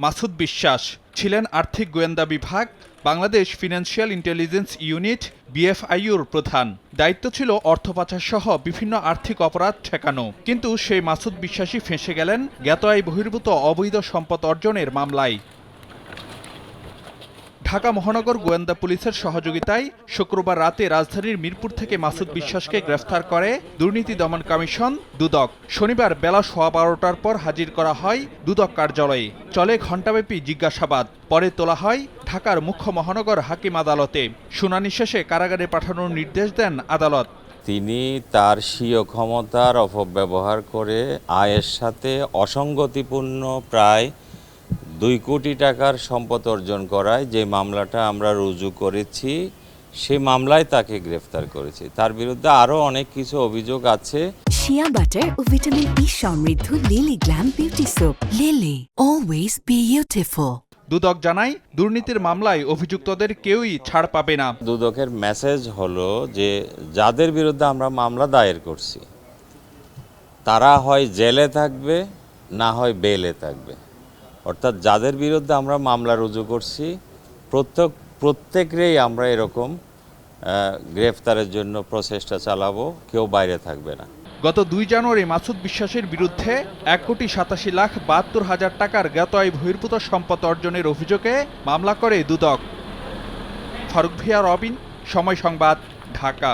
মাসুদ বিশ্বাস ছিলেন আর্থিক গোয়েন্দা বিভাগ বাংলাদেশ ফিনান্সিয়াল ইন্টেলিজেন্স ইউনিট বিএফআইউর প্রধান। দায়িত্ব ছিল অর্থ পাচার সহ বিভিন্ন আর্থিক অপরাধ ঠেকানো। কিন্তু সেই মাসুদ বিশ্বাসই ফেঁসে গেলেন জ্ঞাত আয় বহির্ভূত অবৈধ সম্পদ অর্জনের মামলায়। ঢাকা মহানগর গোয়েন্দা পুলিশের সহযোগিতায় শুক্রবার রাতে রাজধানীর মিরপুর থেকে মাসুদ বিশ্বাসকে গ্রেফতার করে দুর্নীতি দমন কমিশন দুদক। শনিবার বেলা 12:15টার পর হাজির করা হয় দুদক কার্যালয়ে। চলে ঘণ্টাব্যাপী জিজ্ঞাসাবাদ। পরে তোলা হয় ঢাকার মুখ্য মহানগর হাকিম আদালতে। শুনানি শেষে কারাগারে পাঠানোর নির্দেশ দেন আদালত। তিনি তার স্বীয় ক্ষমতার অপব্যবহার করে আয়ের সাথে অসঙ্গতিপূর্ণ প্রায় 2 কোটি টাকার সম্পদ অর্জন করায় যে মামলাটা আমরা রুজু করেছি, সেই মামলায় তাকে গ্রেফতার করেছি। তার বিরুদ্ধে আরও অনেক কিছু অভিযোগ আছে। শিয়া বাটার ও ভিটামিন ই সমৃদ্ধ Lily glam beauty soap. Lily, always beautiful. দুদক জানায়, দুর্নীতির মামলায় অভিযুক্তদের কেউই ছাড় পাবে না। দুদকের মেসেজ হলো যে যাদের বিরুদ্ধে আমরা মামলা দায়ের করছি তারা হয় জেলে থাকবে, না হয় বেলে থাকবে। অর্থাৎ যাদের বিরুদ্ধে আমরা মামলা রুজু করছি প্রত্যেকেরই আমরা এরকম গ্রেফতারের জন্য প্রচেষ্টা চালাবো, কেউ বাইরে থাকবে না। গত 2 জানুয়ারি মাসুদ বিশ্বাসের বিরুদ্ধে 1,87,72,000 টাকার জ্ঞাত আয় বহির্ভূত সম্পদ অর্জনের অভিযোগে মামলা করে দুদক। ফারুক ভিয়া রবিন, সময় সংবাদ, ঢাকা।